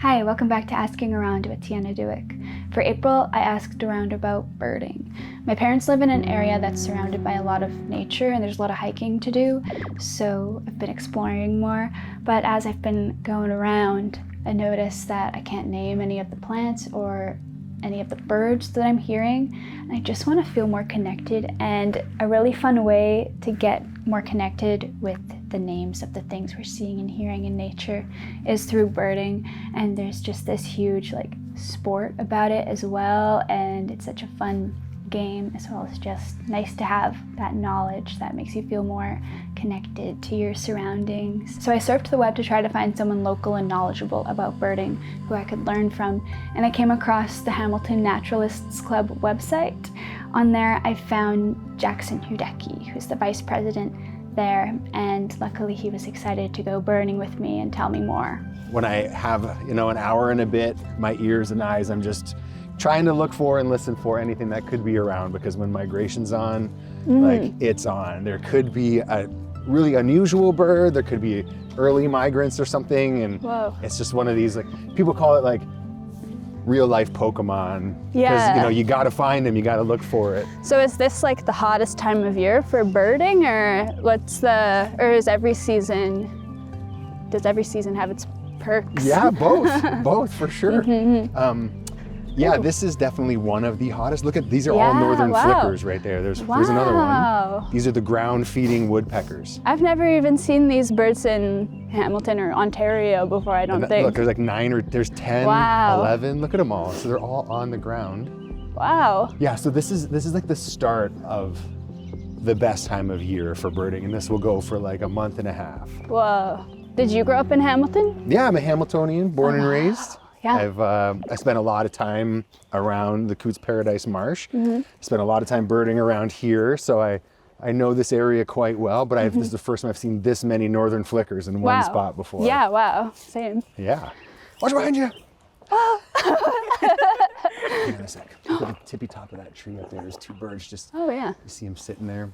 Hi, welcome back to Asking Around with Tiana Dewick. For April, I asked around about birding. My parents live in an area that's surrounded by a lot of nature and there's a lot of hiking to do, so I've been exploring more. But as I've been going around, I noticed that I can't name any of the plants or any of the birds that I'm hearing, and I just want to feel more connected. And a really fun way to get more connected with the names of the things we're seeing and hearing in nature is through birding, and there's just this huge sport about it as well, and it's such a fun game as well as just nice to have that knowledge that makes you feel more connected to your surroundings. So I surfed the web to try to find someone local and knowledgeable about birding who I could learn from, and I came across the Hamilton Naturalists Club website. On there I found Jackson Hudecki, who's the vice president there, and luckily he was excited to go birding with me and tell me more. When I have an hour and a bit, my ears and eyes, I'm just trying to look for and listen for anything that could be around, because when migration's on, it's on. There could be a really unusual bird, there could be early migrants or something, and Whoa. It's just one of these, people call it real life Pokemon. Yeah. Because you gotta find them, you gotta look for it. So is this the hottest time of year for birding, or does every season have its perks? Yeah, both for sure. Yeah, this is definitely one of the hottest. Look at, these are all northern flickers right there. There's another one. These are the ground feeding woodpeckers. I've never even seen these birds in Hamilton or Ontario before, I don't think. Look, there's 10, 11, look at them all. So they're all on the ground. Wow. Yeah, so this is the start of the best time of year for birding, and this will go for a month and a half. Whoa. Did you grow up in Hamilton? Yeah, I'm a Hamiltonian, born and raised. Yeah. I spent a lot of time around the Coots Paradise Marsh. Spent a lot of time birding around here, so I know this area quite well, but this is the first time I've seen this many northern flickers in one spot before. Yeah, wow, same. Yeah. Watch behind you! Hang on a sec. Look at the tippy top of that tree up there. There's two birds you see them sitting there.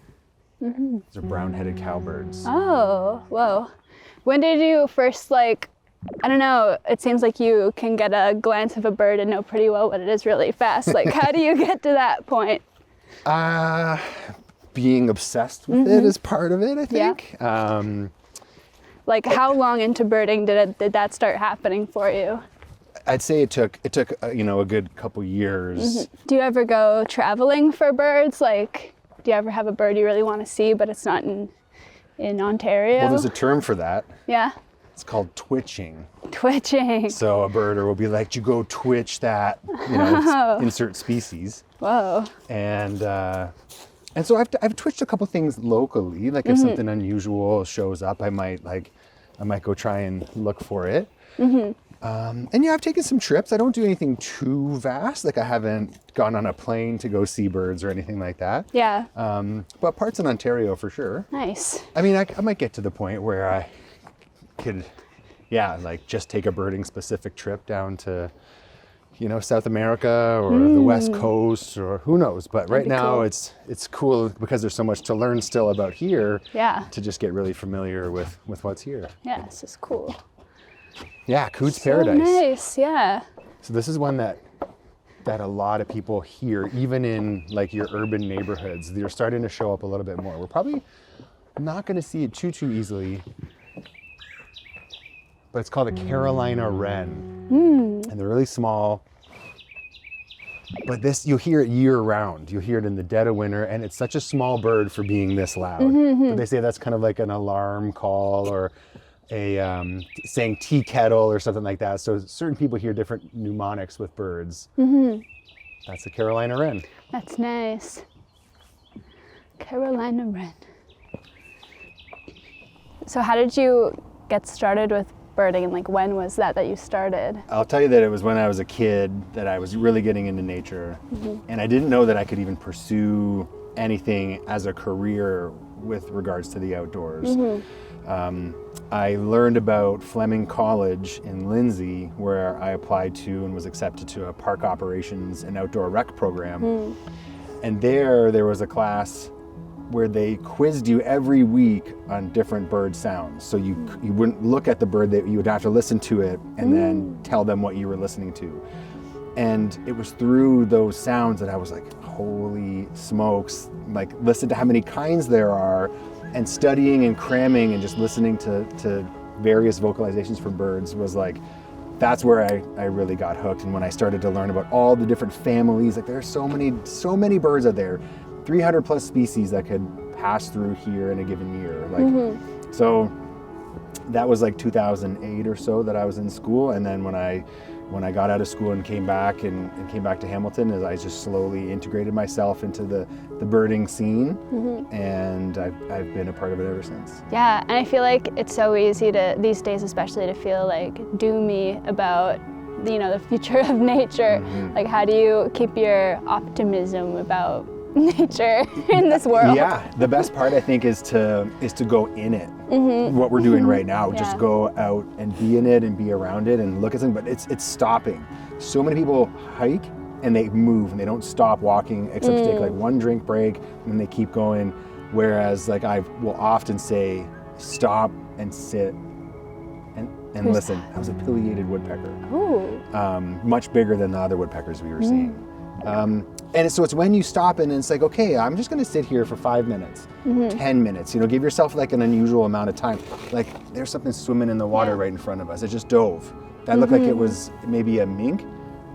Those are brown-headed cowbirds. Oh, whoa. When did you first I don't know, it seems like you can get a glance of a bird and know pretty well what it is really fast. How do you get to that point? Being obsessed with it is part of it, I think. Yeah. How long into birding did that start happening for you? I'd say it took a good couple years. Do you ever go traveling for birds? Do you ever have a bird you really want to see, but it's not in Ontario? Well, there's a term for that. Yeah. It's called twitching. Twitching. So a birder will be like, you go twitch that, insert species. Whoa. And so I've twitched a couple things locally. If something unusual shows up, I might go try and look for it. And I've taken some trips. I don't do anything too vast. I haven't gone on a plane to go see birds or anything like that. Yeah. But parts in Ontario for sure. Nice. I mean, I might get to the point where I could, just take a birding specific trip down to, South America or the West Coast or who knows. But right now cool. it's cool because there's so much to learn still about here. Yeah. To just get really familiar with what's here. Yeah, this is cool. Yeah, Coots Paradise. Nice, yeah. So this is one that a lot of people hear, even in your urban neighborhoods. They're starting to show up a little bit more. We're probably not going to see it too easily. But it's called a Carolina wren. And they're really small. But you'll hear it year round. You'll hear it in the dead of winter, and it's such a small bird for being this loud. But they say that's kind of like an alarm call or a saying tea kettle or something like that. So certain people hear different mnemonics with birds. That's the Carolina wren. That's nice. Carolina wren. So how did you get started with birding, and when was that you started? I'll tell you that it was when I was a kid that I was really getting into nature, and I didn't know that I could even pursue anything as a career with regards to the outdoors. I learned about Fleming College in Lindsay, where I applied to and was accepted to a park operations and outdoor rec program. And there was a class where they quizzed you every week on different bird sounds. So you wouldn't look at the bird, that you would have to listen to it and then tell them what you were listening to. And it was through those sounds that I was like, holy smokes, like listen to how many kinds there are, and studying and cramming and just listening to various vocalizations from birds was like, that's where I really got hooked. And when I started to learn about all the different families, like there are so many birds out there, 300 plus species that could pass through here in a given year. Like, so that was like 2008 or so that I was in school. And then when I got out of school and came back to Hamilton, as I just slowly integrated myself into the birding scene, and I've been a part of it ever since. Yeah, and I feel like it's so easy to, these days especially, to feel like doomy about, you know, the future of nature. Like, how do you keep your optimism about nature in this world? Yeah, the best part I think is to go in it. What we're doing right now, just go out and be in it and be around it and look at something, but it's stopping. So many people hike and they move and they don't stop walking except to take like one drink break and then they keep going. Whereas like I will often say, stop and sit and listen. That was a pileated woodpecker. Ooh. Much bigger than the other woodpeckers we were seeing. And so it's when you stop and it's like, okay, I'm just gonna sit here for 5 minutes, 10 minutes, you know, give yourself like an unusual amount of time. Like there's something swimming in the water right in front of us. It just dove. That looked like it was maybe a mink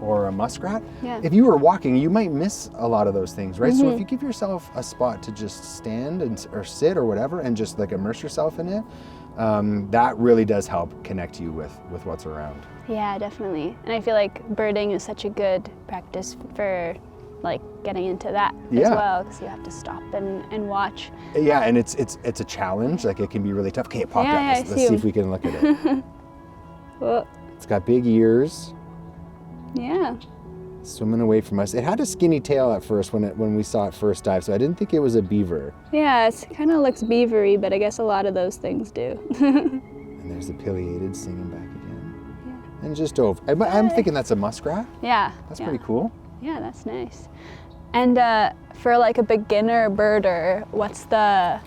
or a muskrat. Yeah. If you were walking, you might miss a lot of those things, right? So if you give yourself a spot to just stand or sit or whatever and just like immerse yourself in it, that really does help connect you with what's around. Yeah, definitely. And I feel like birding is such a good practice for like getting into that as well, because you have to stop and watch. Yeah, and it's a challenge. Like it can be really tough. Okay, it popped up. Let's see if we can look at it. Well, it's got big ears. Yeah. Swimming away from us. It had a skinny tail at first when we saw it first dive, so I didn't think it was a beaver. Yeah, it kind of looks beavery, but I guess a lot of those things do. And there's the pileated singing back again. Yeah. And just dove. I'm thinking that's a muskrat. Yeah. That's pretty cool. Yeah, that's nice. And for like a beginner birder, what's the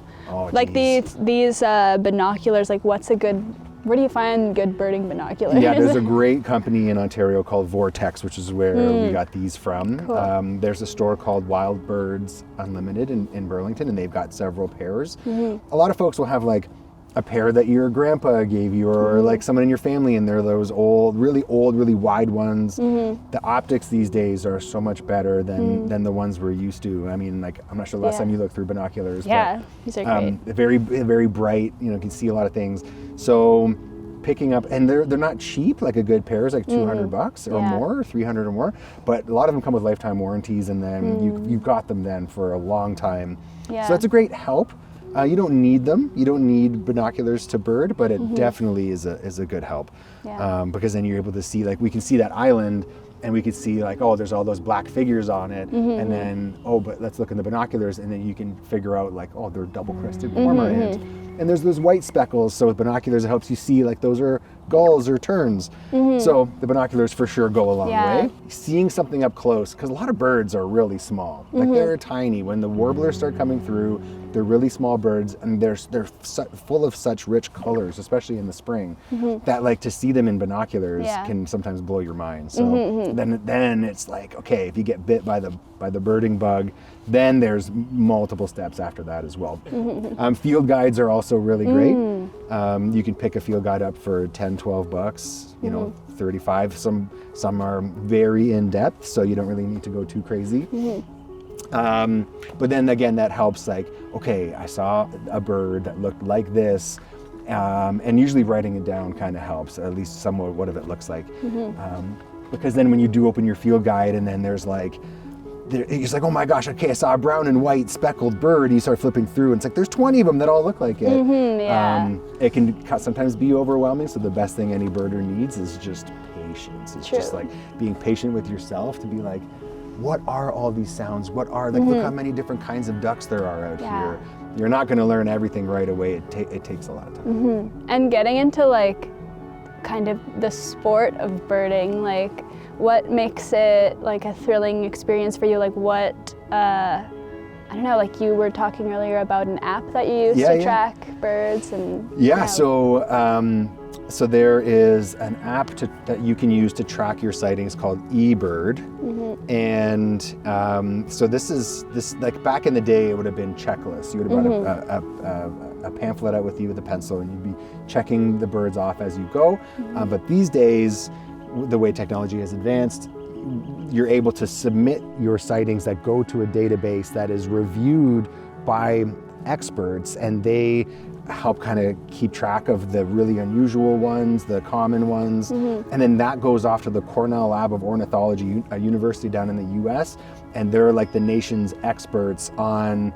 like these binoculars? Like, what's a good? Where do you find good birding binoculars? Yeah, there's a great company in Ontario called Vortex, which is where we got these from. Cool. There's a store called Wild Birds Unlimited in Burlington, and they've got several pairs. A lot of folks will have like a pair that your grandpa gave you, or like someone in your family, and they're those old, really wide ones. The optics these days are so much better than the ones we're used to. I mean, like, I'm not sure the last time you looked through binoculars. Yeah, these are great. Very bright, you know, you can see a lot of things. So picking up, and they're not cheap, like a good pair is like $200 or more, 300 or more, but a lot of them come with lifetime warranties, and then you've got them then for a long time. So that's a great help. You don't need them. You don't need binoculars to bird, but it definitely is a good help. Because then you're able to see, like, we can see that island, and we can see like, oh, there's all those black figures on it, and then, oh, but let's look in the binoculars, and then you can figure out like, oh, they're double-crested cormorant. And there's those white speckles, so with binoculars it helps you see like those are gulls or terns. So the binoculars for sure go a long way. Seeing something up close, because a lot of birds are really small. Like they're tiny. When the warblers start coming through, they're really small birds, and they're full of such rich colors, especially in the spring, that like to see them in binoculars can sometimes blow your mind. So then it's like, okay, if you get bit by the birding bug, then there's multiple steps after that as well. Field guides are also really great. You can pick a field guide up for $10-12, you know, 35. Some are very in depth, so you don't really need to go too crazy. But then again, that helps, like, okay, I saw a bird that looked like this, and usually writing it down kind of helps, at least somewhat what it looks like. Because then when you do open your field guide, and then there's like, it's like, oh my gosh, okay, I saw a brown and white speckled bird. You start flipping through, and it's like, there's 20 of them that all look like it. It can sometimes be overwhelming, so the best thing any birder needs is just patience. It's just like being patient with yourself to be like, what are all these sounds? What are, like, look how many different kinds of ducks there are out here. You're not going to learn everything right away. It takes a lot of time. And getting into like kind of the sport of birding, like, what makes it like a thrilling experience for you? Like, what I don't know, like you were talking earlier about an app that you use to track birds and... So there is an app that you can use to track your sightings called eBird. And so this like back in the day, it would have been checklists. You would have brought a pamphlet out with you with a pencil, and you'd be checking the birds off as you go. But these days, the way technology has advanced, you're able to submit your sightings that go to a database that is reviewed by experts, and they help kind of keep track of the really unusual ones, the common ones, and then that goes off to the Cornell Lab of Ornithology, a university down in the US, and they're like the nation's experts on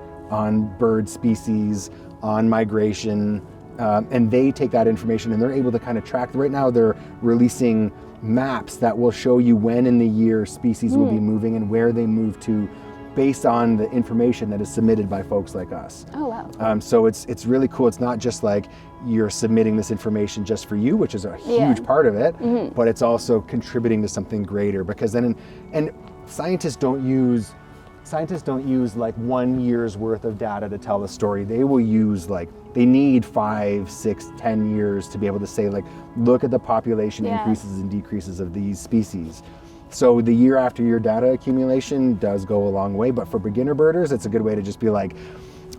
bird species, on migration, and they take that information and they're able to kind of track. Right now they're releasing maps that will show you when in the year species will be moving and where they move to, based on the information that is submitted by folks like us. Oh wow. So it's really cool. It's not just like you're submitting this information just for you, which is a huge part of it, but it's also contributing to something greater, because then, and scientists don't use like 1 year's worth of data to tell the story. They will use they need 5, 6, 10 years to be able to say look at the population increases and decreases of these species. So the year after year data accumulation does go a long way, but for beginner birders, it's a good way to just be like,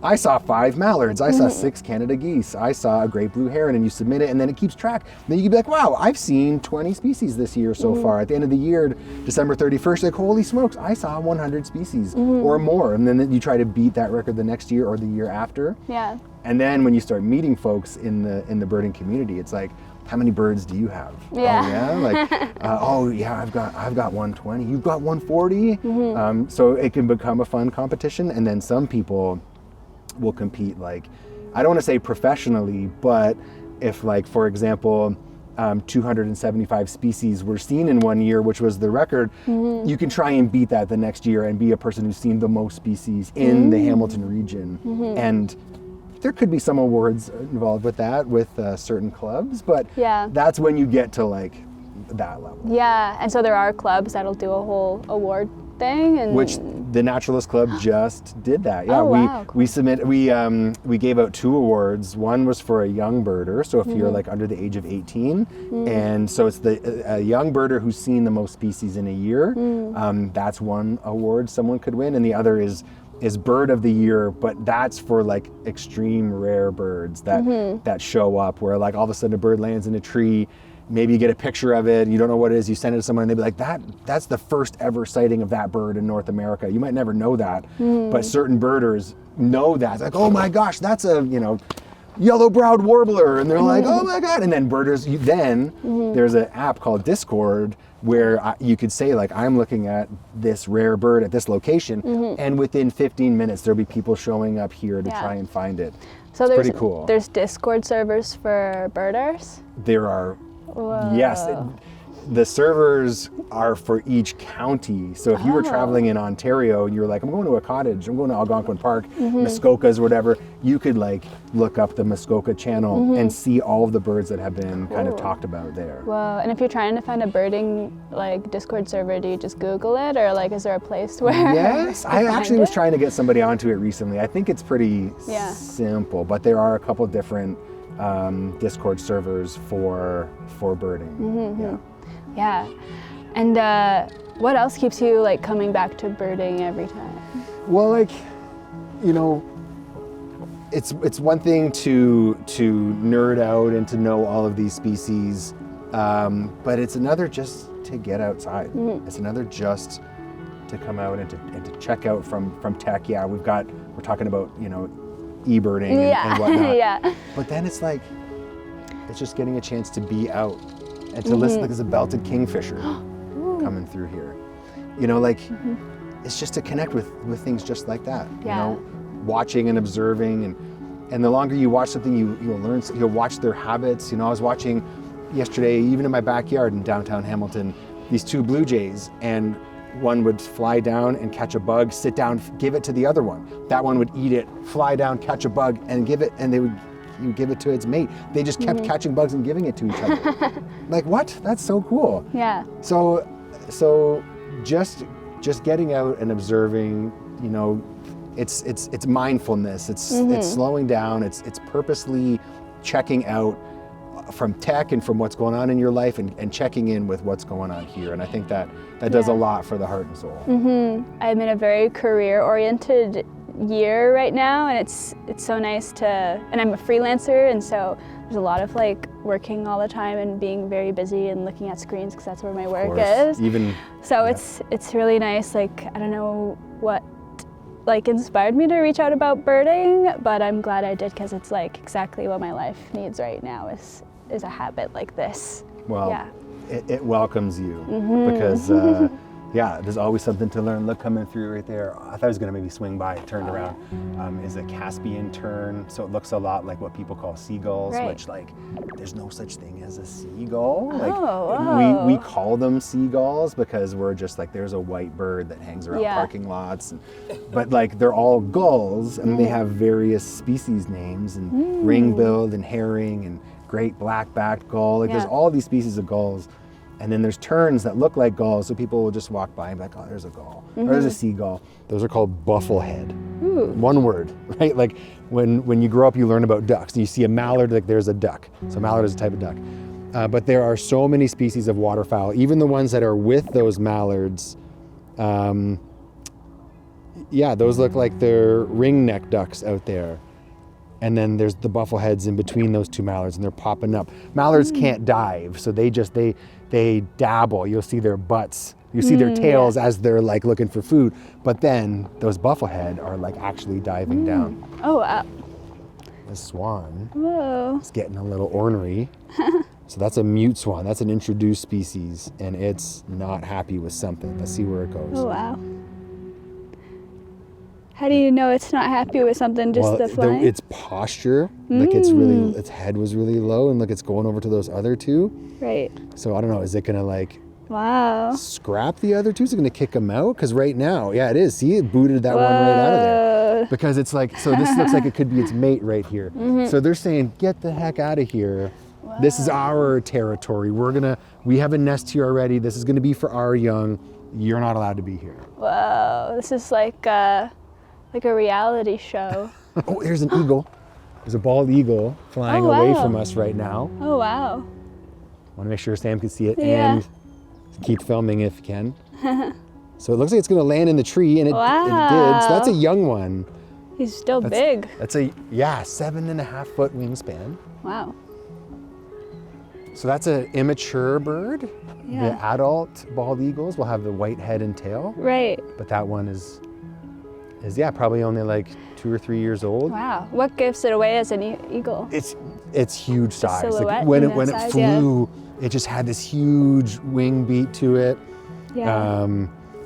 I saw 5 mallards, I saw 6 Canada geese, I saw a great blue heron, and you submit it, and then it keeps track. And then you can be like, wow, I've seen 20 species this year so far. At the end of the year, December 31st, like, holy smokes, I saw 100 species or more. And then you try to beat that record the next year or the year after. Yeah. And then when you start meeting folks in the birding community, it's like, how many birds do you have? Yeah. Oh yeah, I've got 120. You've got 140. So it can become a fun competition, and then some people will compete, I don't want to say professionally, but if for example 275 species were seen in 1 year, which was the record, you can try and beat that the next year and be a person who's seen the most species in the Hamilton region. And there could be some awards involved with that, with certain clubs, but that's when you get to that level. Yeah, and so there are clubs that'll do a whole award thing, and which the Naturalist Club just did that. Yeah, oh, wow, cool. we gave out 2 awards. One was for a young birder, so if you're under the age of 18, and so it's a young birder who's seen the most species in a year. That's one award someone could win, and the other is Bird of the Year, but that's for extreme rare birds that show up, where all of a sudden a bird lands in a tree. Maybe you get a picture of it, you don't know what it is, you send it to someone and they'd be like, that's the first ever sighting of that bird in North America. You might never know that, but certain birders know that. It's like, oh my gosh, that's a yellow-browed warbler, and they're like, oh my God. And then birders, there's an app called Discord where you could say I'm looking at this rare bird at this location, and within 15 minutes there'll be people showing up here to try and find it. So it's pretty cool. There's Discord servers for birders? There are. Whoa. Yes, the servers are for each county. So if you were traveling in Ontario and you were like, I'm going to a cottage, I'm going to Algonquin Park, Muskokas or whatever, you could look up the Muskoka channel and see all of the birds that have been kind of talked about there. Wow, and if you're trying to find a birding Discord server, do you just Google it, or is there a place where? Yes, I actually was trying to get somebody onto it recently. I think it's pretty simple, but there are a couple different Discord servers for birding. Yeah. And what else keeps you coming back to birding every time? Well, it's one thing to nerd out and to know all of these species, but it's another just to get outside. It's another just to come out and to check out from tech. Yeah, we're talking about e-birding and whatnot. But then it's just getting a chance to be out and to listen. There's a belted kingfisher coming through here. It's just to connect with things just like that. Watching and observing, and the longer you watch something, you'll learn. You'll watch their habits. I was watching yesterday, even in my backyard in downtown Hamilton, these 2 blue jays, and one would fly down and catch a bug, sit down, give it to the other one. That one would eat it, fly down, catch a bug, and give it, and you give it to its mate. They just kept catching bugs and giving it to each other. What? That's so cool. Yeah. So just getting out and observing, it's mindfulness. It's slowing down. It's purposely checking out from tech and from what's going on in your life and checking in with what's going on here. And I think that does a lot for the heart and soul. I'm in a very career-oriented year right now, and it's so nice and I'm a freelancer, and so there's a lot of like working all the time and being very busy and looking at screens because that's where my work is. It's really nice. Like, I don't know what like inspired me to reach out about birding, but I'm glad I did, because it's like exactly what my life needs right now is a habit like this. Well, yeah. It welcomes you because there's always something to learn. Look, coming through right there. I thought I was gonna maybe swing by, turned around. Is a Caspian tern, so it looks a lot like what people call seagulls, which like there's no such thing as a seagull. Like we call them seagulls because we're just like, there's a white bird that hangs around parking lots, but like they're all gulls, and they have various species names, and ring-billed and herring and great black-backed gull. Like there's all these species of gulls. And then there's terns that look like gulls, so people will just walk by and be like, oh, there's a gull, or there's a seagull. Those are called bufflehead. One word, right? Like when you grow up, you learn about ducks. And you see a mallard, like there's a duck. So mallard is a type of duck. But there are so many species of waterfowl, even the ones that are with those mallards. Those look like they're ring-neck ducks out there. And then there's the buffleheads in between those two mallards, and they're popping up. Mallards can't dive, so they dabble. You'll see their butts, you see their tails as they're like looking for food. But then those bufflehead are like actually diving down. Oh, wow. The swan Whoa. is getting a little ornery. So that's a mute swan. That's an introduced species, and it's not happy with something. Let's see where it goes. Oh, wow. How do you know it's not happy with something? Just the flying? Its posture, like its head was really low, and look, it's going over to those other two. Right. So I don't know, is it gonna like scrap the other two? Is it gonna kick them out? Because right now, it is. See, it booted that one right out of there. Because it's like, so this looks like it could be its mate right here. So they're saying, get the heck out of here. Wow. This is our territory. We have a nest here already. This is gonna be for our young. You're not allowed to be here. Whoa, this is like a reality show. Oh, there's an eagle. There's a bald eagle flying away from us right now. Oh, wow. Want to make sure Sam can see it and keep filming if you can. So it looks like it's going to land in the tree, and it did. So that's a young one. He's still big. That's 7.5 foot wingspan. Wow. So that's an immature bird. Yeah. The adult bald eagles will have the white head and tail. Right. But that one is probably only like 2 or 3 years old. Wow. What gives it away as an eagle? It's huge size. Silhouette, like when it flew, it just had this huge wing beat to it. Yeah.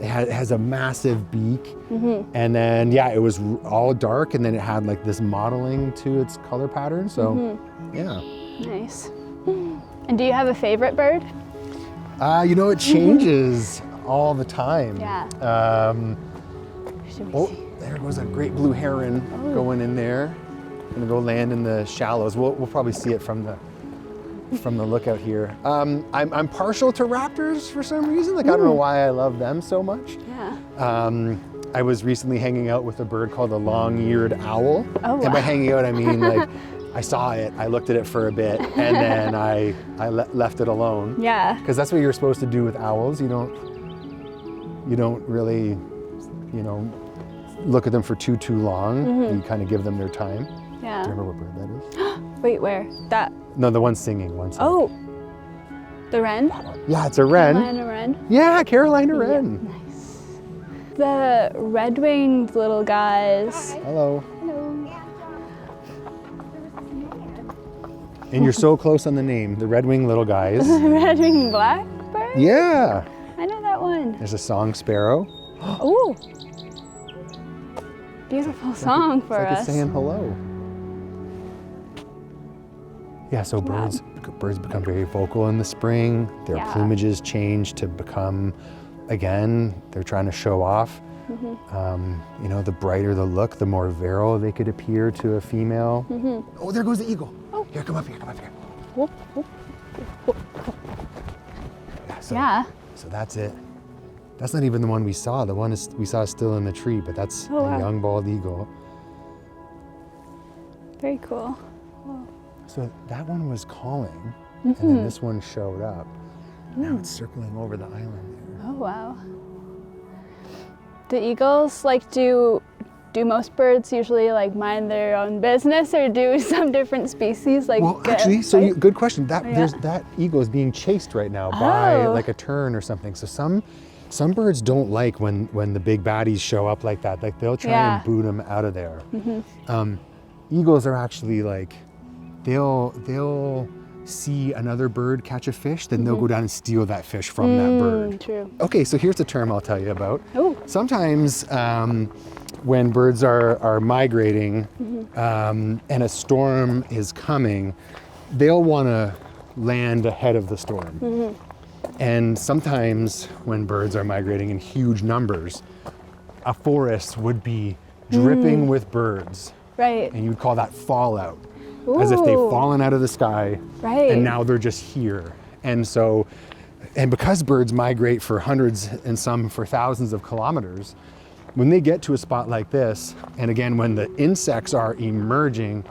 It has a massive beak, and then it was all dark, and then it had like this modeling to its color pattern. So Nice. And do you have a favorite bird? It changes all the time. Yeah. There goes a great blue heron going in there. Gonna go land in the shallows. We'll probably see it from the lookout here. I'm partial to raptors for some reason. Like I don't know why I love them so much. Yeah. I was recently hanging out with a bird called a long-eared owl. Oh, wow. And by hanging out, I mean like I saw it, I looked at it for a bit, and then I left it alone. Yeah. Because that's what you're supposed to do with owls. You don't really, look at them for too long. You kind of give them their time. Yeah. Do you remember what bird that is? Wait, where? That? No, the one singing. Oh, the wren? Yeah, it's a wren. Carolina wren? Yeah, Carolina wren. Yeah, nice. The red-winged little guys. Hello. Hello. And you're so close on the name, the red-winged little guys. Red-winged blackbird? Yeah. I know that one. There's a song sparrow. Ooh. Beautiful song for us. It's saying hello. Yeah, so birds become very vocal in the spring. Their plumages change to become, again, they're trying to show off. The brighter the look, the more virile they could appear to a female. Oh, there goes the eagle. Oh. Here, come up here. Whoop, whoop. So that's it. That's not even the one we saw. The one we saw is still in the tree, but that's a young bald eagle. Very cool. So that one was calling, and then this one showed up. Now it's circling over the island there. Oh, wow. Do eagles do most birds usually like mind their own business, or do some different species like? Well, actually, good question. That eagle is being chased right now by like a tern or something. So some birds don't like when the big baddies show up like that. Like they'll try and boot them out of there. Eagles are actually like, they'll see another bird catch a fish, then they'll go down and steal that fish from that bird. True. Okay, so here's a term I'll tell you about. Oh. Sometimes when birds are migrating and a storm is coming, they'll want to land ahead of the storm. And sometimes when birds are migrating in huge numbers, a forest would be dripping with birds. Right. And you'd call that fallout. As if they've fallen out of the sky, and now they're just here. And so, and because birds migrate for hundreds and some for thousands of kilometers, when they get to a spot like this, and again, when the insects are emerging,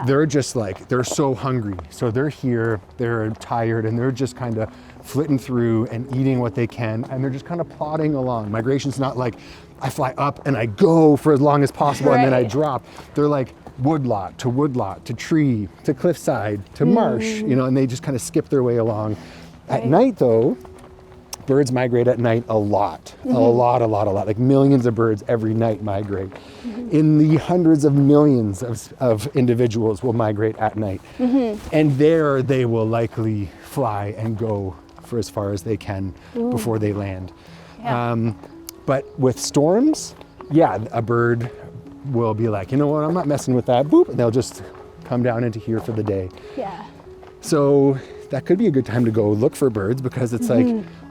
they're just like, they're so hungry. So they're here, they're tired, and they're just kind of flitting through and eating what they can, and they're just kind of plodding along. Migration's not like, I fly up and I go for as long as possible and then I drop. They're like, woodlot to tree to cliffside to marsh, you know, and they just kind of skip their way along. At night though, birds migrate at night a lot, a lot. Like millions of birds every night migrate. In the hundreds of millions of individuals will migrate at night. And there they will likely fly and go for as far as they can before they land. But with storms, a bird will be like, you know what, I'm not messing with that, boop, and they'll just come down into here for the day. So that could be a good time to go look for birds, because it's like,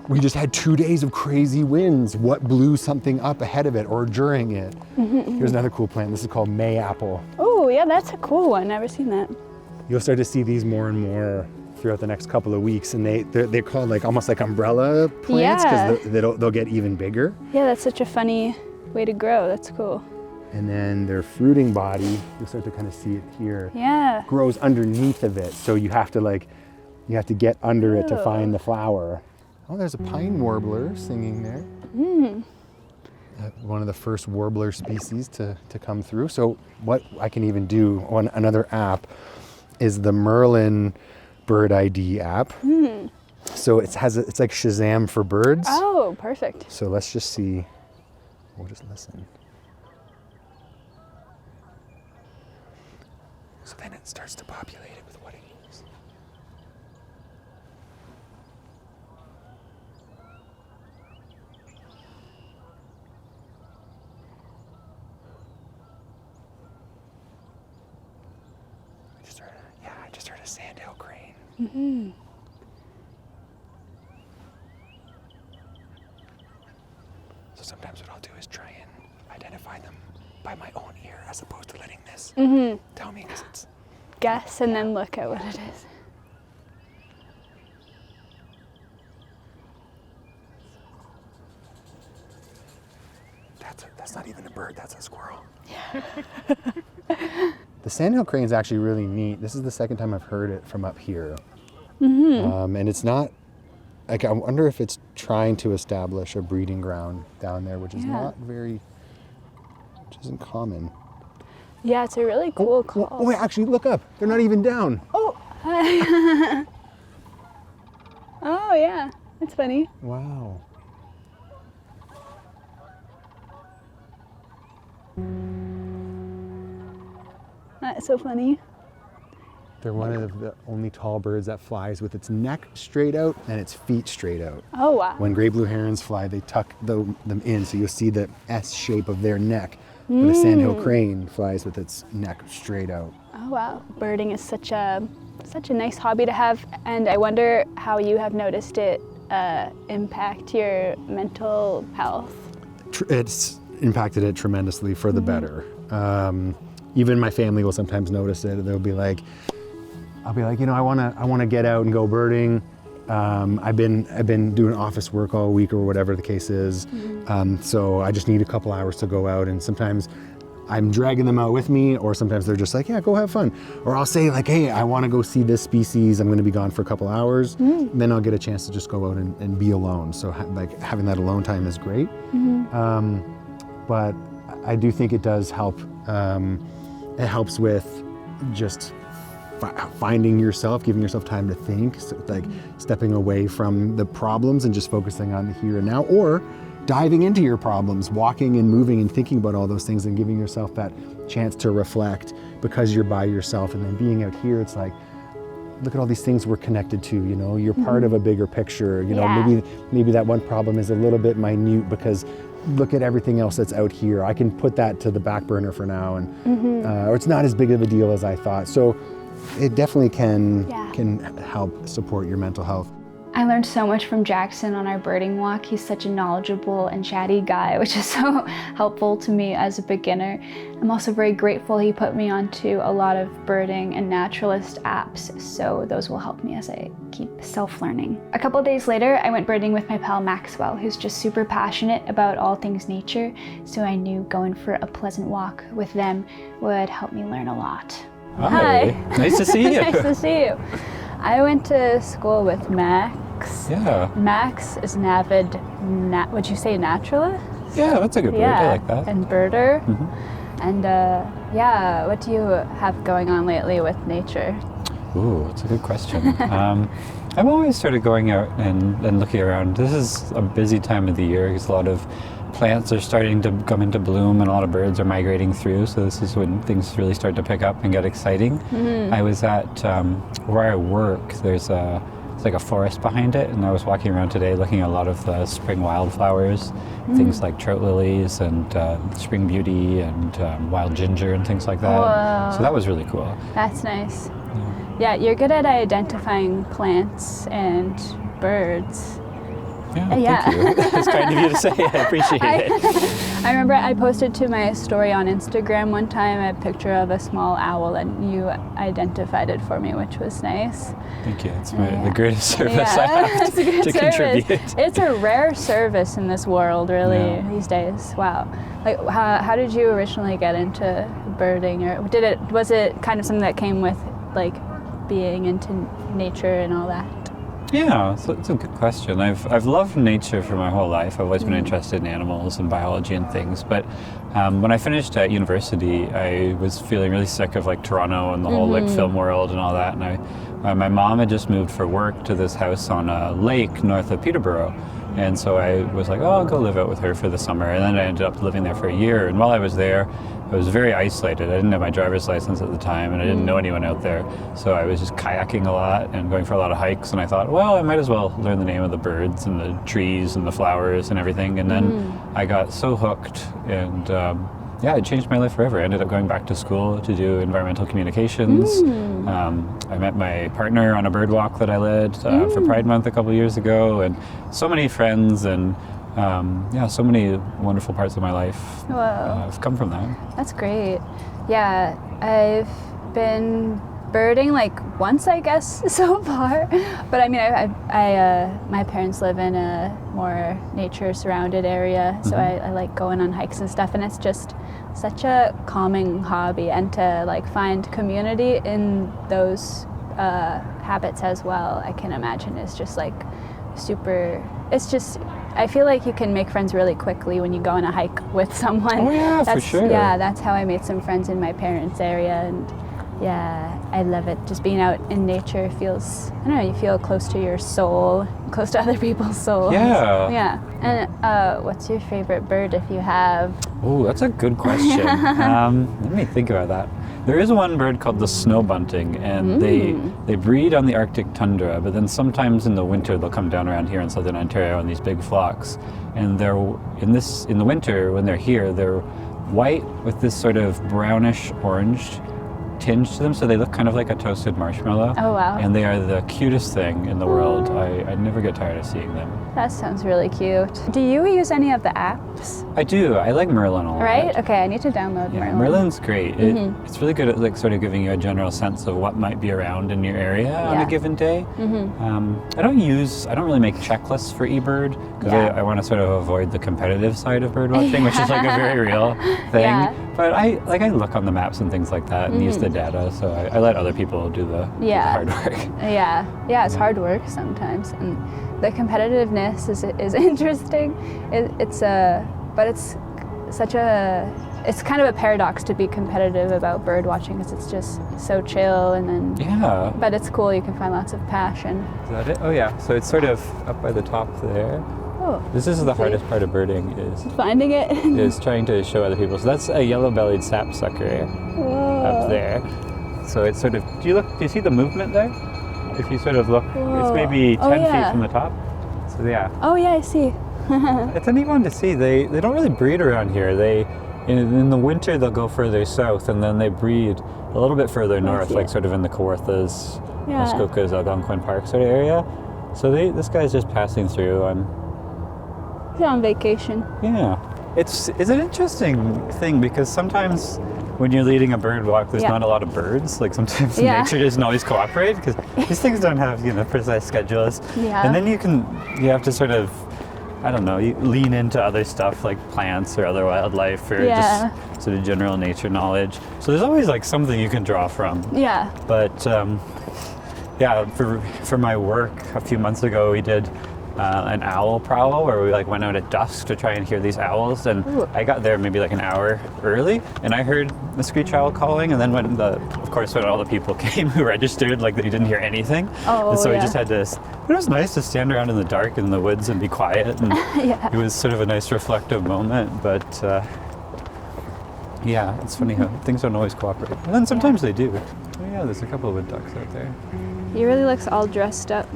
we just had 2 days of crazy winds. What blew something up ahead of it or during it? Here's another cool plant. This is called Mayapple. Oh yeah, that's a cool one. Never seen that. You'll start to see these more and more throughout the next couple of weeks, and they're called like almost like umbrella plants, because they'll get even bigger. Yeah, that's such a funny way to grow. That's cool. And then their fruiting body, you'll start to kind of see it here, grows underneath of it. So you have to get under it to find the flower. Oh, there's a pine warbler singing there. One of the first warbler species to come through. So what I can even do on another app is the Merlin Bird ID app. So it's like Shazam for birds. Oh, perfect. So let's just see. We'll just listen. So then it starts to populate it with what it is. I just heard a sandhill crane. So sometimes what I'll do is try and identify them by my own ear, as opposed to letting this tell me, because it's guess and then look at what it is. That's not even a bird, that's a squirrel. The sandhill crane is actually really neat. This is the second time I've heard it from up here. And it's not, like, I wonder if it's trying to establish a breeding ground down there, which is which isn't common. Yeah, it's a really cool call. Oh wait, actually look up. They're not even down. Oh. Oh yeah, that's funny. Wow. That's so funny. They're one of the only tall birds that flies with its neck straight out and its feet straight out. Oh wow. When gray blue herons fly, they tuck them in, so you'll see the S shape of their neck. But a sandhill crane flies with its neck straight out. Oh wow. Birding is such a nice hobby to have, and I wonder how you have noticed it impact your mental health. It's impacted it tremendously for the better. Even my family will sometimes notice it. They'll be like, I'll be like, you know, I wanna get out and go birding, I've been doing office work all week or whatever the case is. So I just need a couple hours to go out, and sometimes I'm dragging them out with me, or sometimes they're just like, yeah, go have fun. Or I'll say like, hey, I want to go see this species. I'm going to be gone for a couple hours. Then I'll get a chance to just go out and be alone. So like having that alone time is great. But I do think it does help. It helps with just finding yourself, giving yourself time to think, so like stepping away from the problems and just focusing on the here and now, or diving into your problems, walking and moving and thinking about all those things and giving yourself that chance to reflect because you're by yourself. And then being out here, it's like, look at all these things we're connected to, you know, you're part of a bigger picture, you know, maybe that one problem is a little bit minute because look at everything else that's out here. I can put that to the back burner for now, and or it's not as big of a deal as I thought. So it definitely can help support your mental health. I learned so much from Jackson on our birding walk. He's such a knowledgeable and chatty guy, which is so helpful to me as a beginner. I'm also very grateful he put me onto a lot of birding and naturalist apps, so those will help me as I keep self-learning. A couple days later, I went birding with my pal Maxwell, who's just super passionate about all things nature, so I knew going for a pleasant walk with them would help me learn a lot. Hi. Nice to see you. Nice to see you. I went to school with Max. Yeah. Max is an avid, would you say naturalist? Yeah, that's a good word. I like that. And birder. And what do you have going on lately with nature? Ooh, that's a good question. I'm always sort of going out and looking around. This is a busy time of the year because a lot of plants are starting to come into bloom and a lot of birds are migrating through, so this is when things really start to pick up and get exciting. I was at where I work, it's like a forest behind it, and I was walking around today looking at a lot of the spring wildflowers, things like trout lilies and spring beauty and wild ginger and things like that. Whoa. So that was really cool. That's nice. Yeah, you're good at identifying plants and birds. Yeah, thank you. It's kind of you to say. I appreciate it. I remember I posted to my story on Instagram one time a picture of a small owl, and you identified it for me, which was nice. Thank you. It's the greatest service I have to contribute. It's a rare service in this world, really, these days. Wow. Like, how did you originally get into birding, or was it kind of something that came with like being into nature and all that? Yeah, so it's a good question. I've loved nature for my whole life. I've always been interested in animals and biology and things. But when I finished at university, I was feeling really sick of like Toronto and the whole like film world and all that. And my mom had just moved for work to this house on a lake north of Peterborough. And so I was like, oh, I'll go live out with her for the summer. And then I ended up living there for a year. And while I was there, I was very isolated. I didn't have my driver's license at the time, and I didn't know anyone out there. So I was just kayaking a lot and going for a lot of hikes. And I thought, well, I might as well learn the name of the birds and the trees and the flowers and everything. And then I got so hooked, and it changed my life forever. I ended up going back to school to do environmental communications. I met my partner on a bird walk that I led for Pride Month a couple of years ago, and so many friends and so many wonderful parts of my life have come from that. That's great. Yeah, I've been birding like once, I guess, so far. But I mean, my parents live in a more nature-surrounded area, so I like going on hikes and stuff, and it's just such a calming hobby, and to like find community in those habits as well, I can imagine is just like super. It's just, I feel like you can make friends really quickly when you go on a hike with someone. Oh yeah, for sure. Yeah, that's how I made some friends in my parents' area, and yeah, I love it. Just being out in nature feels, I don't know, you feel close to your soul, close to other people's souls. Yeah. Yeah. And what's your favorite bird if you have? Oh, that's a good question. Let me think about that. There is one bird called the snow bunting, and they breed on the Arctic tundra, but then sometimes in the winter they'll come down around here in southern Ontario in these big flocks. And they're in the winter when they're here, they're white with this sort of brownish orange tinge to them, so they look kind of like a toasted marshmallow. Oh, wow. And they are the cutest thing in the world. I never get tired of seeing them. That sounds really cute. Do you use any of the apps? I do. I like Merlin a lot. Right? Okay, I need to download Yeah, Merlin. Merlin's great. It's really good at like sort of giving you a general sense of what might be around in your area on a given day. I don't really make checklists for eBird because I want to sort of avoid the competitive side of bird watching, which is like a very real thing. Yeah. But I look on the maps and things like that and use the data, so I let other people do the hard work. Yeah, it's hard work sometimes, and the competitiveness is interesting. But it's it's kind of a paradox to be competitive about bird watching because it's just so chill, and then but it's cool. You can find lots of passion. Is that it? Oh yeah. So it's sort of up by the top there. Oh, this is the hardest part of birding is finding it. is trying to show other people. So that's a yellow-bellied sapsucker up there. So it's sort of. Do you see the movement there? If you sort of look, it's maybe 10 feet from the top. So yeah. Oh yeah, I see. It's a neat one to see. They don't really breed around here. They in the winter they'll go further south, and then they breed a little bit further north, like sort of in the Kawarthas, Muskokas, Algonquin Park sort of area. So this guy's just passing through. He's on vacation. Yeah, it's an interesting thing because sometimes when you're leading a bird walk, there's not a lot of birds. Like sometimes nature doesn't always cooperate because these things don't have precise schedules. Yeah. And then you have to sort of, I don't know, you lean into other stuff like plants or other wildlife or just sort of general nature knowledge. So there's always like something you can draw from. Yeah. But for my work a few months ago, we did an owl prowl where we like went out at dusk to try and hear these owls, and I got there maybe like an hour early, and I heard the screech owl calling, and then when all the people came who registered, like they didn't hear anything, and so we just had to. It was nice to stand around in the dark in the woods and be quiet, and it was sort of a nice reflective moment. But it's funny how things don't always cooperate, and then sometimes they do. Oh yeah, there's a couple of wood ducks out there. He really looks all dressed up.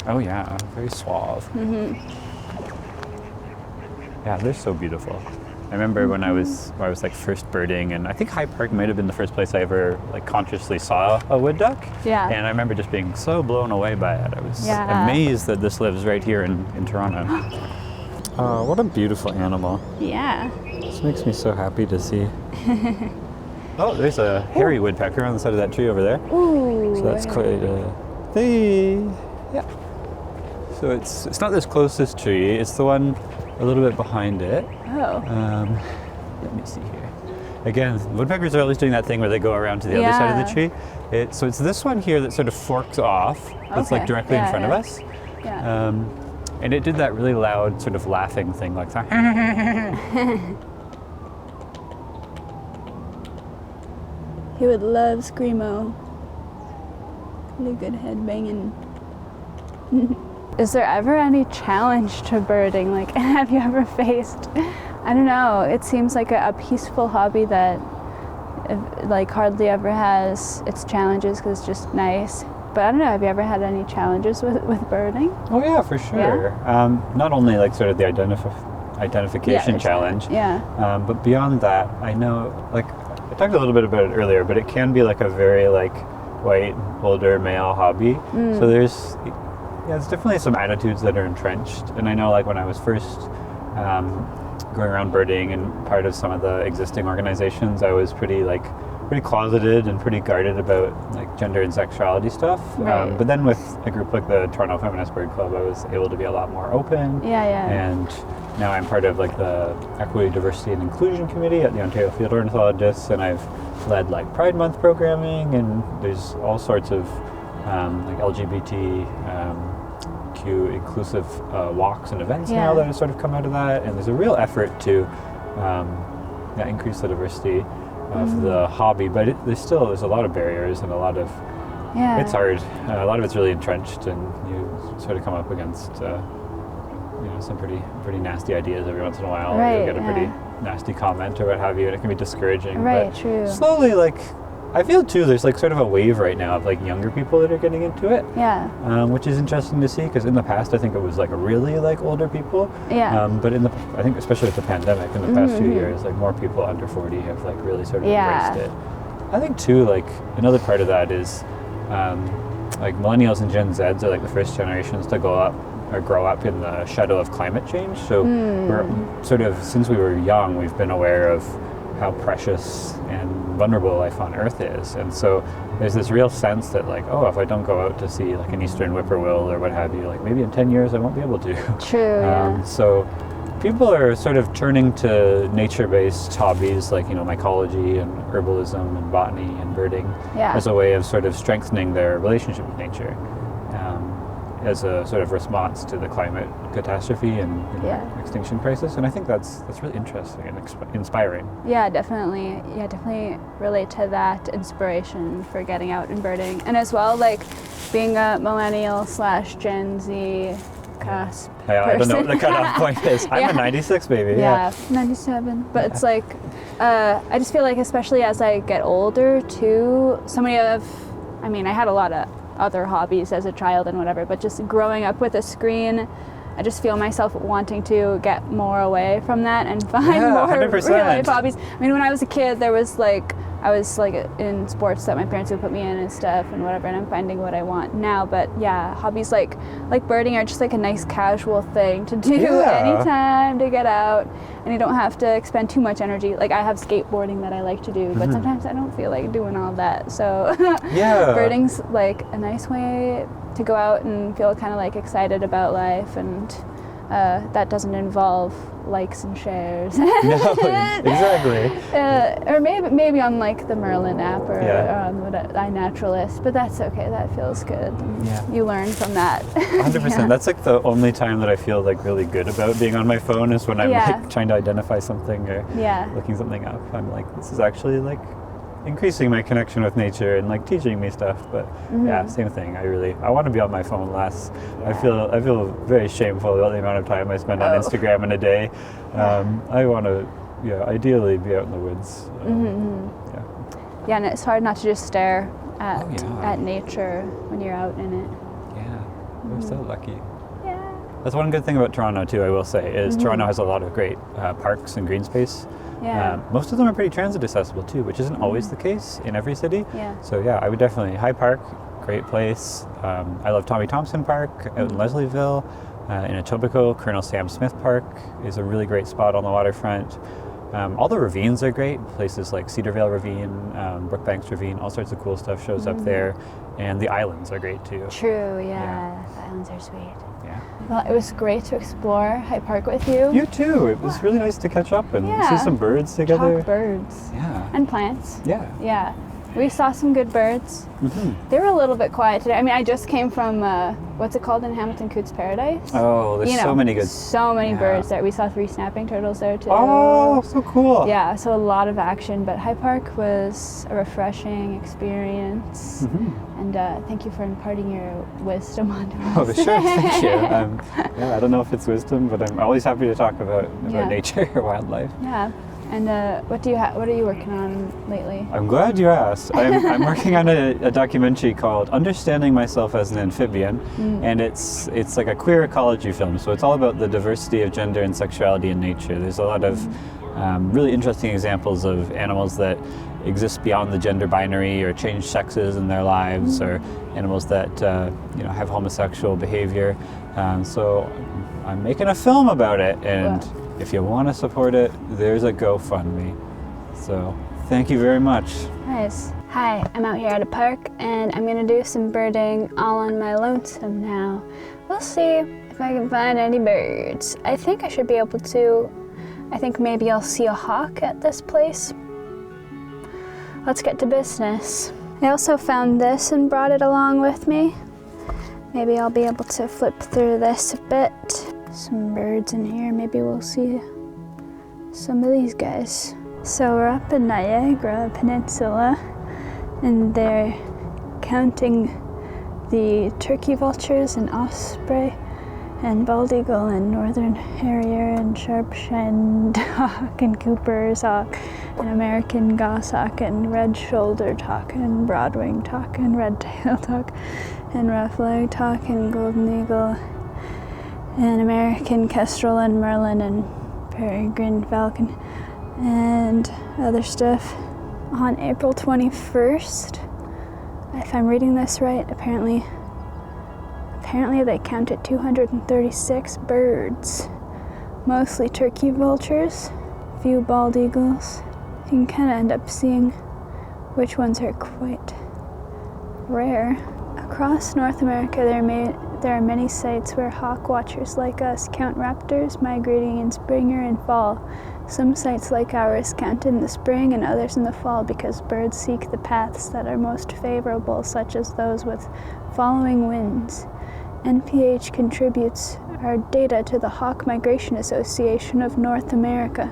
Oh yeah, very suave. Yeah, they're so beautiful. I remember when I was like first birding, and I think High Park might have been the first place I ever like consciously saw a wood duck. Yeah. And I remember just being so blown away by it. I was amazed that this lives right here in Toronto. Oh, what a beautiful animal. Yeah. This makes me so happy to see. Oh, there's a hairy woodpecker on the side of that tree over there. Ooh. So that's quite yeah. So it's not this closest tree, it's the one a little bit behind it. Oh. Let me see here. Again, woodpeckers are always doing that thing where they go around to the other side of the tree. So it's this one here that sort of forks off. It's like directly in front of us. Yeah. And it did that really loud sort of laughing thing like that. He would love Screamo. Really good head banging. Is there ever any challenge to birding? Like, have you ever faced, I don't know, it seems like a peaceful hobby that like hardly ever has its challenges because it's just nice. But I don't know, have you ever had any challenges with birding? Oh yeah, for sure. Yeah? Not only like sort of the identification challenge, but beyond that, I know, like, I talked a little bit about it earlier, but it can be like a very like white, older male hobby. So there's definitely some attitudes that are entrenched. And I know like when I was first going around birding and part of some of the existing organizations, I was pretty closeted and pretty guarded about like gender and sexuality stuff. Right. But then with a group like the Toronto Feminist Bird Club, I was able to be a lot more open. And now I'm part of like the Equity, Diversity and Inclusion Committee at the Ontario Field Ornithologists, and I've led like Pride Month programming, and there's all sorts of like LGBTQ inclusive walks and events now that have sort of come out of that, and there's a real effort to increase the diversity of the hobby, but there's a lot of barriers and a lot of it's hard. A lot of it's really entrenched, and you sort of come up against some pretty nasty ideas every once in a while. Right, you'll get a pretty nasty comment or what have you, and it can be discouraging. Right, but true. Slowly, like, I feel too, there's like sort of a wave right now of like younger people that are getting into it. Yeah. Which is interesting to see, because in the past I think it was like really like older people. Yeah. But I think especially with the pandemic in the past few years, like more people under 40 have like really sort of embraced it. I think too, like another part of that is like millennials and Gen Zs are like the first generations to grow up in the shadow of climate change. So we're sort of, since we were young, we've been aware of how precious and vulnerable life on Earth is. And so there's this real sense that like, oh, if I don't go out to see like an eastern whippoorwill or what have you, like maybe in 10 years I won't be able to. True, yeah. So people are sort of turning to nature-based hobbies like, mycology and herbalism and botany and birding as a way of sort of strengthening their relationship with nature, as a sort of response to the climate catastrophe and extinction crisis. And I think that's really interesting and inspiring. Yeah, definitely. Yeah, definitely relate to that inspiration for getting out and birding. And as well, like being a millennial / Gen Z cusp person. I don't know what the cutoff point is. I'm a 96 baby. Yeah, 97. But it's like, I just feel like, especially as I get older too, I had a lot of other hobbies as a child and whatever, but just growing up with a screen, I just feel myself wanting to get more away from that and find more 100%. real life hobbies. I mean, when I was a kid, I was like in sports that my parents would put me in and stuff and whatever, and I'm finding what I want now. But yeah, hobbies like birding are just like a nice casual thing to do anytime, to get out, and you don't have to expend too much energy. Like I have skateboarding that I like to do, but sometimes I don't feel like doing all that. So birding's like a nice way to go out and feel kind of like excited about life, and that doesn't involve likes and shares. No, exactly. Or maybe on like the Merlin app or on iNaturalist, but that's okay. That feels good. You learn from that. 100%. That's like the only time that I feel like really good about being on my phone is when I'm like trying to identify something or looking something up. I'm like, this is actually like increasing my connection with nature and like teaching me stuff. But same thing. I want to be on my phone less. I feel very shameful about the amount of time I spend on Instagram in a day. I want to ideally be out in the woods. Yeah, and it's hard not to just stare at nature when you're out in it. Yeah, we're so lucky. Yeah. That's one good thing about Toronto too, I will say, is Toronto has a lot of great parks and green space. Yeah. Most of them are pretty transit accessible too, which isn't always the case in every city. Yeah. So I would definitely, High Park, great place. I love Tommy Thompson Park out in Leslieville. In Etobicoke, Colonel Sam Smith Park is a really great spot on the waterfront. All the ravines are great. Places like Cedarvale Ravine, Brookbanks Ravine, all sorts of cool stuff shows up there. And the islands are great too. True, yeah. The islands are sweet. Yeah. Well, it was great to explore High Park with you. You too. It was really nice to catch up and see some birds together. Talk birds. Yeah. And plants. Yeah. Yeah. We saw some good birds. They were a little bit quiet today. I mean, I just came from, what's it called in Hamilton, Cootes Paradise? Oh, there's so many good... So many birds there. We saw 3 snapping turtles there too. Oh, so cool. Yeah, so a lot of action. But High Park was a refreshing experience. And thank you for imparting your wisdom onto us. Oh, sure, thank you. I don't know if it's wisdom, but I'm always happy to talk about nature or wildlife. Yeah. And what are you working on lately? I'm glad you asked. I'm working on a documentary called Understanding Myself as an Amphibian, and it's like a queer ecology film. So it's all about the diversity of gender and sexuality in nature. There's a lot of really interesting examples of animals that exist beyond the gender binary or change sexes in their lives, or animals that have homosexual behavior. So I'm making a film about it, and if you want to support it, there's a GoFundMe. So thank you very much. Nice. Hi, I'm out here at a park and I'm going to do some birding all on my lonesome now. We'll see if I can find any birds. I think I should be able to. I think maybe I'll see a hawk at this place. Let's get to business. I also found this and brought it along with me. Maybe I'll be able to flip through this a bit. Some birds in here, maybe we'll see some of these guys. So we're up in Niagara Peninsula and they're counting the turkey vultures and osprey and bald eagle and northern harrier and sharp-shinned hawk and Cooper's hawk and American goshawk and red-shouldered hawk and broad-winged hawk and red-tailed hawk and rough-legged hawk and golden eagle and American kestrel and merlin and peregrine falcon and other stuff. on April 21st. If I'm reading this right, apparently they counted 236 birds, mostly turkey vultures, few bald eagles. You can kind of end up seeing which ones are quite rare. Across North America, there are many sites where hawk watchers like us count raptors migrating in spring or in fall. Some sites like ours count in the spring and others in the fall because birds seek the paths that are most favorable, such as those with following winds. NPH contributes our data to the Hawk Migration Association of North America,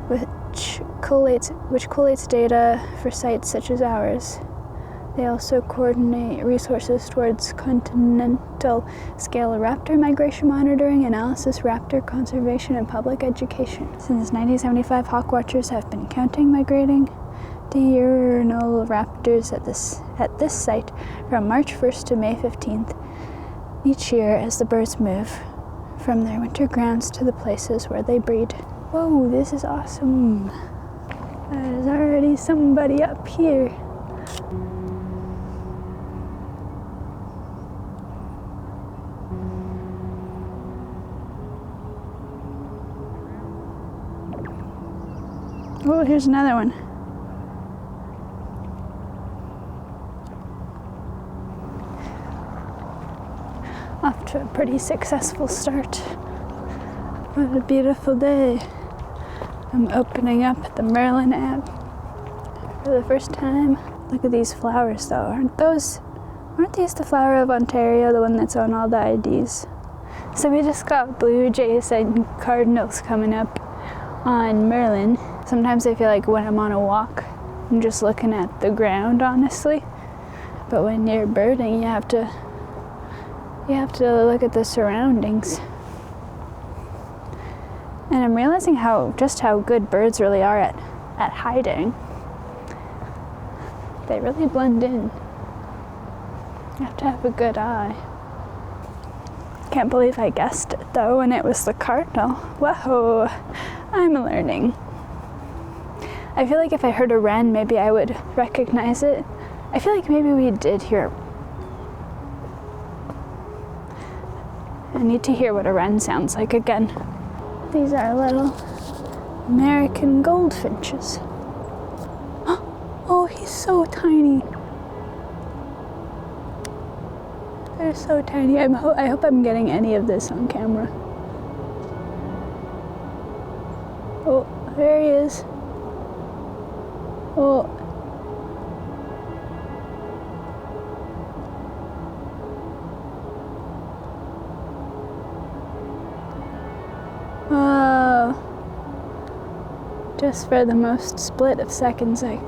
which collates data for sites such as ours. They also coordinate resources towards continental scale raptor migration monitoring, analysis, raptor conservation, and public education. Since 1975, hawk watchers have been counting migrating diurnal raptors at this site from March 1st to May 15th each year as the birds move from their winter grounds to the places where they breed. Whoa, this is awesome. There's already somebody up here. Oh, here's another one. Off to a pretty successful start. What a beautiful day. I'm opening up the Merlin app for the first time. Look at these flowers though. Aren't these the flower of Ontario, the one that's on all the IDs? So we just got blue jays and cardinals coming up on Merlin. Sometimes I feel like when I'm on a walk, I'm just looking at the ground, honestly. But when you're birding, you have to look at the surroundings. And I'm realizing just how good birds really are at hiding. They really blend in. You have to have a good eye. Can't believe I guessed it though, and it was the cardinal. Whoa, I'm learning. I feel like if I heard a wren, maybe I would recognize it. I feel like maybe we did hear. I need to hear what a wren sounds like again. These are little American goldfinches. Oh, he's so tiny. They're so tiny. I hope I'm getting any of this on camera. Oh, there he is. Oh. Just for the most split of seconds I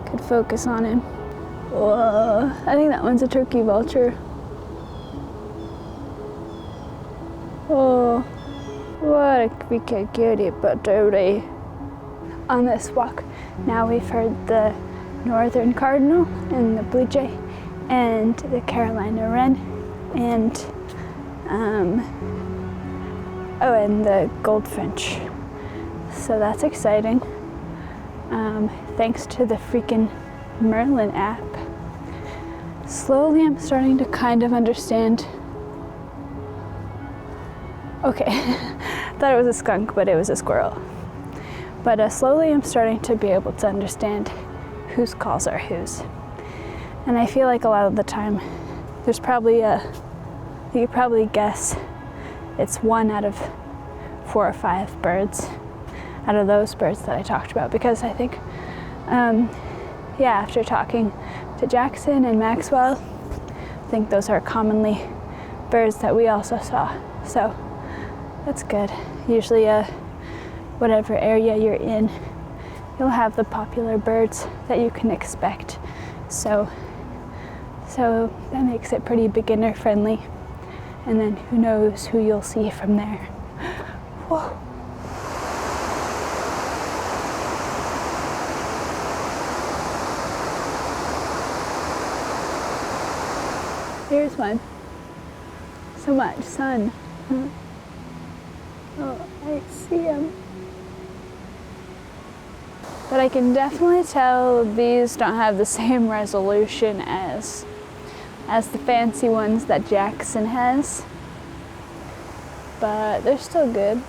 could focus on him. Whoa, I think that one's a turkey vulture. Oh, what a freaking cutie patootie. On this walk, now we've heard the northern cardinal and the blue jay and the Carolina wren and the goldfinch. So that's exciting. Thanks to the freaking Merlin app. Slowly I'm starting to kind of understand. Okay, I thought it was a skunk, but it was a squirrel. But slowly I'm starting to be able to understand whose calls are whose. And I feel like a lot of the time, there's probably you could probably guess it's 1 out of 4 or 5 birds out of those birds that I talked about, because I think, after talking to Jackson and Maxwell, I think those are commonly birds that we also saw. So that's good. Usually, whatever area you're in, you'll have the popular birds that you can expect. So that makes it pretty beginner friendly. And then who knows who you'll see from there. Whoa. Here's one. So much sun. Oh, I see him. But I can definitely tell these don't have the same resolution as the fancy ones that Jackson has. But they're still good.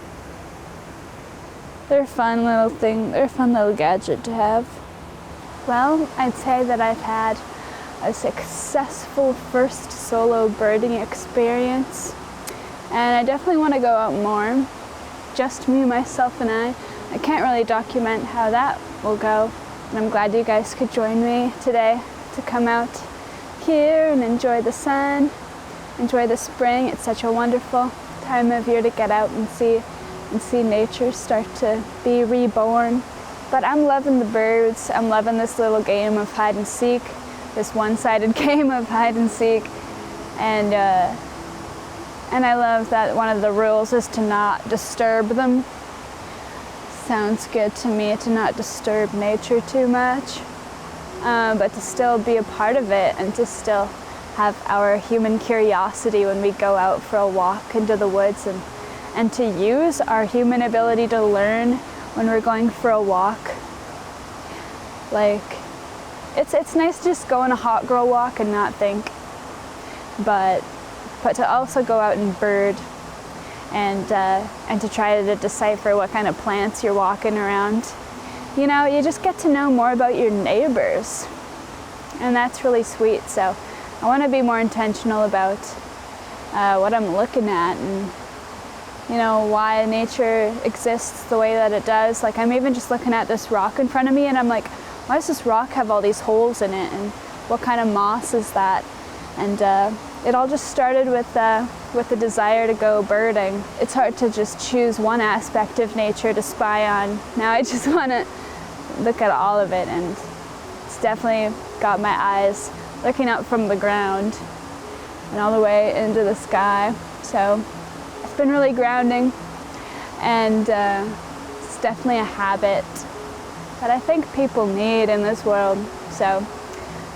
They're a fun little thing, they're a fun little gadget to have. Well, I'd say that I've had a successful first solo birding experience. And I definitely want to go out more. Just me, myself, and I. I can't really document how that will go. And I'm glad you guys could join me today to come out here and enjoy the sun, enjoy the spring. It's such a wonderful time of year to get out and see nature start to be reborn. But I'm loving the birds. I'm loving this little game of hide and seek, this one-sided game of hide and seek. And I love that one of the rules is to not disturb them. Sounds good to me, to not disturb nature too much, but to still be a part of it and to still have our human curiosity when we go out for a walk into the woods, and to use our human ability to learn when we're going for a walk. Like, it's nice to just go on a hot girl walk and not think, but to also go out and bird and to try to decipher what kind of plants you're walking around. You know, you just get to know more about your neighbors, and that's really sweet. So I want to be more intentional about what I'm looking at, and you know, why nature exists the way that it does. Like, I'm even just looking at this rock in front of me and I'm like, why does this rock have all these holes in it, and what kind of moss is that? And it all just started with the desire to go birding. It's hard to just choose one aspect of nature to spy on. Now I just want to look at all of it, and it's definitely got my eyes looking up from the ground and all the way into the sky. So it's been really grounding, and it's definitely a habit that I think people need in this world. So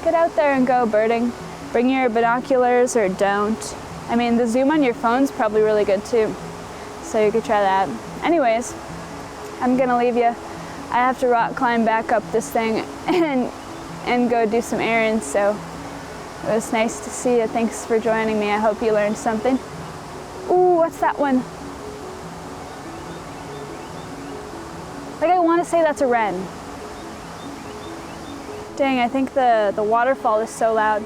get out there and go birding. Bring your binoculars or don't. I mean, the zoom on your phone's probably really good too, so you could try that. Anyways, I'm gonna leave you. I have to rock climb back up this thing and go do some errands, so it was nice to see you. Thanks for joining me. I hope you learned something. Ooh, what's that one? Like, I want to say that's a wren. Dang, I think the waterfall is so loud.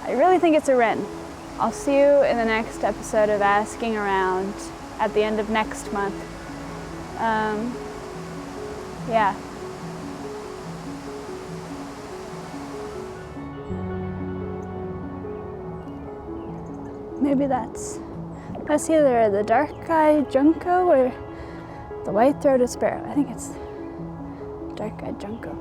I really think it's a wren. I'll see you in the next episode of Asking Around at the end of next month. Yeah. Maybe that's either the dark-eyed junco or the white-throated sparrow. I think it's dark-eyed junco.